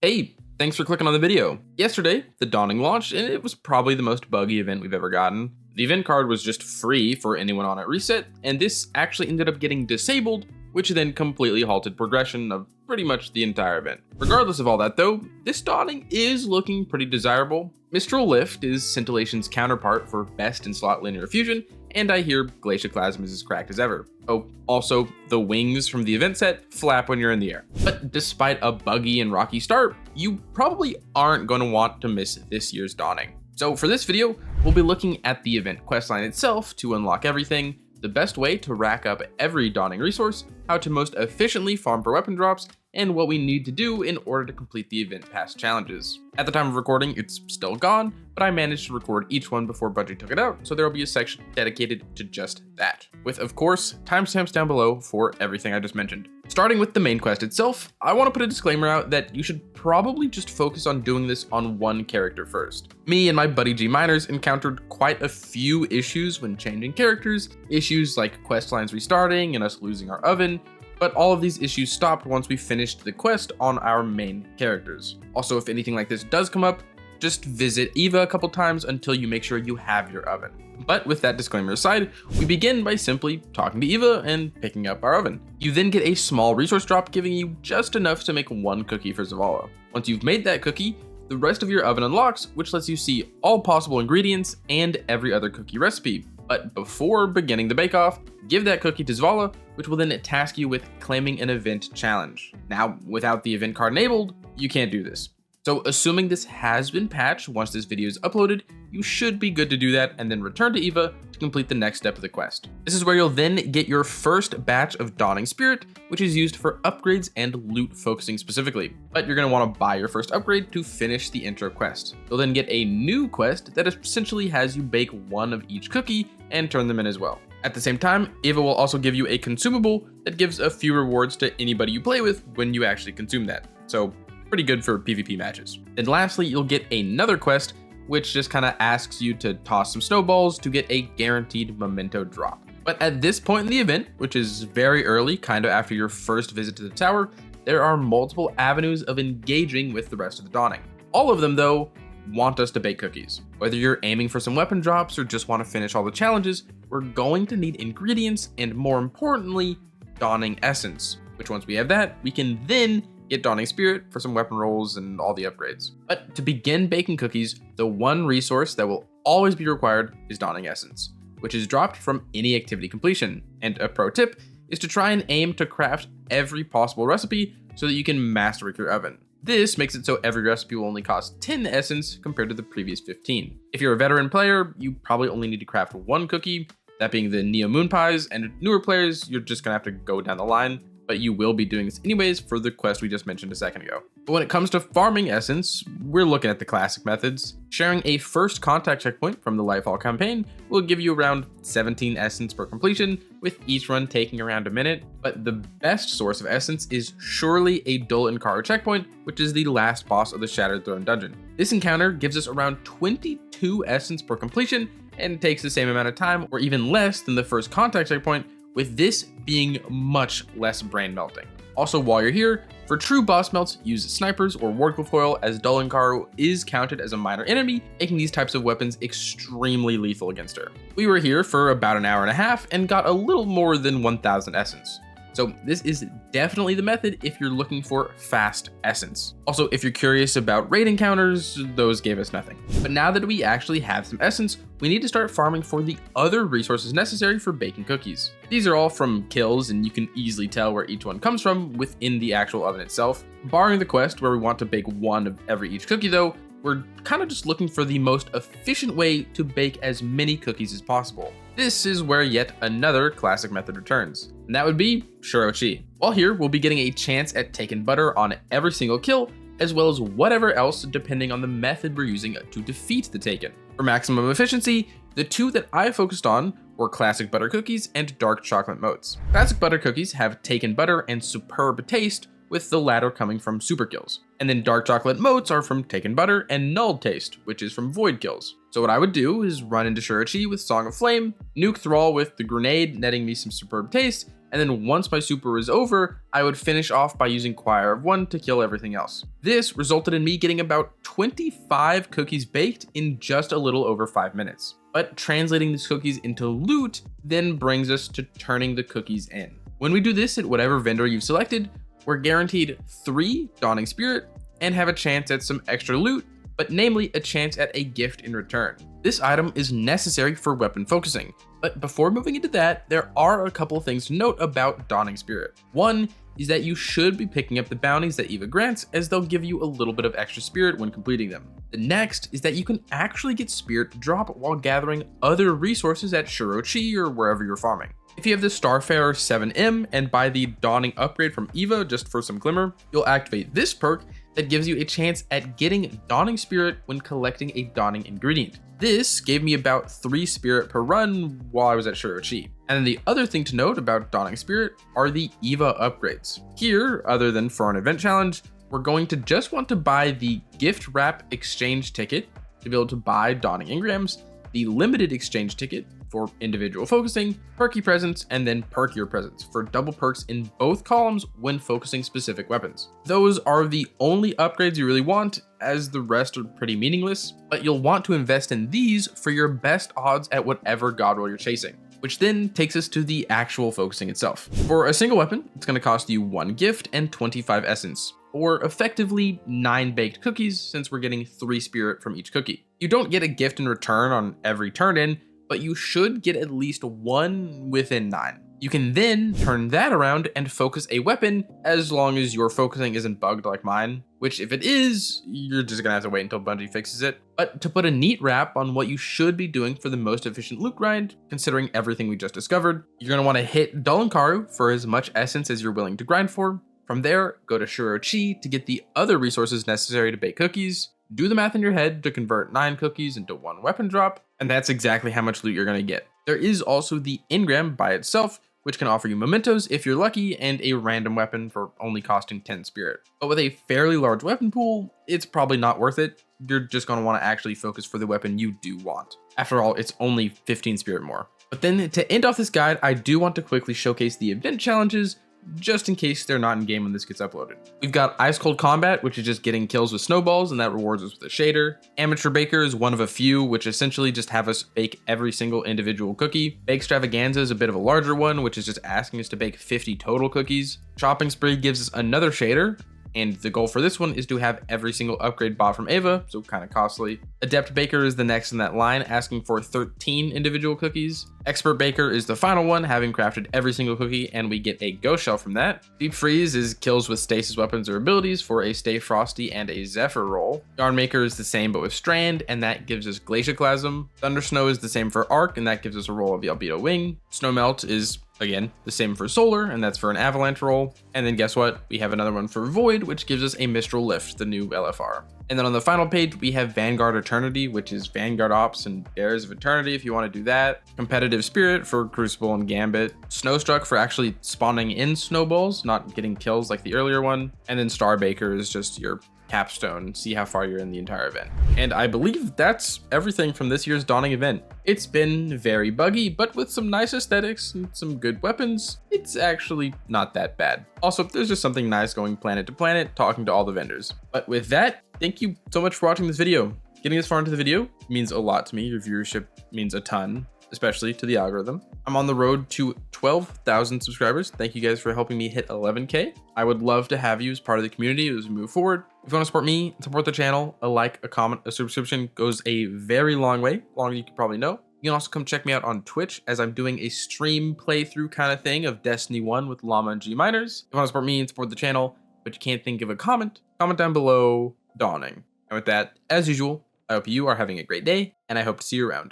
Hey, thanks for clicking on the video. Yesterday, the Dawning launched, and it was probably the most buggy event we've ever gotten. The event card was just free for anyone on at reset, and this actually ended up getting disabled, which then completely halted progression of pretty much the entire event. Regardless of all that though, this Dawning is looking pretty desirable. Mistral Lift is Scintillation's counterpart for best in slot linear fusion, and I hear Glacioclasm is as cracked as ever. Oh, also, the wings from the event set flap when you're in the air. But despite a buggy and rocky start, you probably aren't going to want to miss this year's Dawning. So for this video, we'll be looking at the event questline itself to unlock everything, the best way to rack up every Dawning resource, how to most efficiently farm for weapon drops, and what we need to do in order to complete the event pass challenges. At the time of recording, it's still gone, but I managed to record each one before Bungie took it out, so there will be a section dedicated to just that, with of course timestamps down below for everything I just mentioned. Starting with the main quest itself, I want to put a disclaimer out that you should probably just focus on doing this on one character first. Me and my buddy G Miners encountered quite a few issues when changing characters, issues like quest lines restarting and us losing our oven, but all of these issues stopped once we finished the quest on our main characters. Also, if anything like this does come up, just visit Eva a couple times until you make sure you have your oven. But with that disclaimer aside, we begin by simply talking to Eva and picking up our oven. You then get a small resource drop giving you just enough to make one cookie for Zavala. Once you've made that cookie, the rest of your oven unlocks, which lets you see all possible ingredients and every other cookie recipe. But before beginning the bake-off, give that cookie to Zavala, which will then task you with claiming an event challenge. Now, without the event card enabled, you can't do this. So assuming this has been patched once this video is uploaded, you should be good to do that and then return to Eva to complete the next step of the quest. This is where you'll then get your first batch of Dawning Spirit, which is used for upgrades and loot focusing specifically. But you're going to want to buy your first upgrade to finish the intro quest. You'll then get a new quest that essentially has you bake one of each cookie and turn them in as well. At the same time, Eva will also give you a consumable that gives a few rewards to anybody you play with when you actually consume that. So pretty good for PvP matches. Then lastly, you'll get another quest, which just kind of asks you to toss some snowballs to get a guaranteed Memento drop. But at this point in the event, which is very early, kind of after your first visit to the tower, there are multiple avenues of engaging with the rest of the Dawning. All of them, though, want us to bake cookies. Whether you're aiming for some weapon drops or just want to finish all the challenges, we're going to need ingredients and, more importantly, Dawning Essence, which once we have that, we can then get Dawning Spirit for some weapon rolls and all the upgrades. But to begin baking cookies, the one resource that will always be required is Dawning Essence, which is dropped from any activity completion. And a pro tip is to try and aim to craft every possible recipe so that you can master your oven. This makes it so every recipe will only cost 10 essence compared to the previous 15. If you're a veteran player, you probably only need to craft one cookie, that being the Neo Moon Pies, and newer players, you're just gonna have to go down the line, but you will be doing this anyways for the quest we just mentioned a second ago. But when it comes to farming essence, we're looking at the classic methods. Sharing a first contact checkpoint from the Lightfall campaign will give you around 17 essence per completion, with each run taking around a minute. But the best source of essence is surely a Dul Inkara checkpoint, which is the last boss of the Shattered Throne dungeon. This encounter gives us around 22 essence per completion and takes the same amount of time or even less than the first contact checkpoint, with this being much less brain melting. Also, while you're here, for true boss melts, use snipers or wardcliff foil, as Dul Inkara is counted as a minor enemy, making these types of weapons extremely lethal against her. We were here for about an hour and a half and got a little more than 1,000 essence. So this is definitely the method if you're looking for fast essence. Also, if you're curious about raid encounters, those gave us nothing. But now that we actually have some essence, we need to start farming for the other resources necessary for baking cookies. These are all from kills, and you can easily tell where each one comes from within the actual oven itself. Barring the quest where we want to bake one of every each cookie though, we're kind of just looking for the most efficient way to bake as many cookies as possible. This is where yet another classic method returns, and that would be Shirochi. While here, we'll be getting a chance at taken butter on every single kill, as well as whatever else depending on the method we're using to defeat the taken. For maximum efficiency, the two that I focused on were classic butter cookies and dark chocolate motes. Classic butter cookies have taken butter and superb taste, with the latter coming from super kills. And then dark chocolate motes are from taken butter and null taste, which is from void kills. So what I would do is run into Shirochi with Song of Flame, nuke Thrall with the grenade, netting me some superb taste, and then once my super is over, I would finish off by using Choir of One to kill everything else. This resulted in me getting about 25 cookies baked in just a little over 5 minutes. But translating these cookies into loot then brings us to turning the cookies in. When we do this at whatever vendor you've selected, we're guaranteed 3 Dawning Spirit and have a chance at some extra loot, but namely a chance at a gift in return. This item is necessary for weapon focusing, but before moving into that, there are a couple of things to note about Dawning Spirit. One is that you should be picking up the bounties that Eva grants, as they'll give you a little bit of extra spirit when completing them. The next is that you can actually get spirit to drop while gathering other resources at Shirochi or wherever you're farming. If you have the Starfarer 7M and buy the Dawning upgrade from Eva just for some glimmer, you'll activate this perk that gives you a chance at getting Dawning Spirit when collecting a Dawning ingredient. This gave me about 3 spirit per run while I was at Shirochi. And then the other thing to note about Dawning Spirit are the Eva upgrades. Here, other than for an event challenge, we're going to just want to buy the gift wrap exchange ticket to be able to buy Dawning engrams, the limited exchange ticket for individual focusing, perky presents, and then perkier presents for double perks in both columns when focusing specific weapons. Those are the only upgrades you really want, as the rest are pretty meaningless, but you'll want to invest in these for your best odds at whatever god roll you're chasing, which then takes us to the actual focusing itself. For a single weapon, it's going to cost you 1 gift and 25 essence, or effectively 9 baked cookies since we're getting 3 spirit from each cookie. You don't get a gift in return on every turn in, but you should get at least 1 within 9. You can then turn that around and focus a weapon as long as your focusing isn't bugged like mine, which if it is, you're just gonna have to wait until Bungie fixes it. But to put a neat wrap on what you should be doing for the most efficient loot grind, considering everything we just discovered, you're gonna wanna hit Dullenkaru for as much essence as you're willing to grind for. From there, go to Shirochi to get the other resources necessary to bake cookies. Do the math in your head to convert 9 cookies into 1 weapon drop, and that's exactly how much loot you're gonna get. There is also the engram by itself, which can offer you mementos if you're lucky, and a random weapon for only costing 10 spirit. But with a fairly large weapon pool, it's probably not worth it. You're just gonna wanna actually focus for the weapon you do want. After all, it's only 15 spirit more. But then to end off this guide, I do want to quickly showcase the event challenges, just in case they're not in game when this gets uploaded. We've got Ice Cold Combat, which is just getting kills with snowballs, and that rewards us with a shader. Amateur Baker is one of a few, which essentially just have us bake every single individual cookie. Bake Extravaganza is a bit of a larger one, which is just asking us to bake 50 total cookies. Shopping Spree gives us another shader, and the goal for this one is to have every single upgrade bought from Eva, so kind of costly. Adept Baker is the next in that line, asking for 13 individual cookies. Expert Baker is the final one, having crafted every single cookie, and we get a ghost shell from that. Deep Freeze is kills with stasis weapons or abilities for a Stay Frosty and a Zephyr roll. Yarn Maker is the same but with Strand, and that gives us Glacioclasm. Thunder Snow is the same for Arc, and that gives us a roll of the Albedo Wing. Snow Melt is again, the same for Solar, and that's for an Avalanche roll. And then guess what? We have another one for Void, which gives us a Mistral Lift, the new LFR. And then on the final page, we have Vanguard Eternity, which is Vanguard Ops and Bears of Eternity if you want to do that. Competitive Spirit for Crucible and Gambit. Snowstruck for actually spawning in snowballs, not getting kills like the earlier one. And then Star Baker is just your capstone, see how far you're in the entire event. And I believe that's everything from this year's Dawning event. It's been very buggy, but with some nice aesthetics and some good weapons, it's actually not that bad. Also, there's just something nice going planet to planet, talking to all the vendors. But with that, thank you so much for watching this video. Getting this far into the video means a lot to me. Your viewership means a ton, especially to the algorithm. I'm on the road to 12,000 subscribers. Thank you guys for helping me hit 11K. I would love to have you as part of the community as we move forward. If you want to support me, support the channel, a like, a comment, a subscription goes a very long way, longer than you can probably know. You can also come check me out on Twitch as I'm doing a stream playthrough kind of thing of Destiny 1 with Llama and G Miners. If you want to support me and support the channel, but you can't think of a comment down below, Dawning. And with that, as usual, I hope you are having a great day, and I hope to see you around.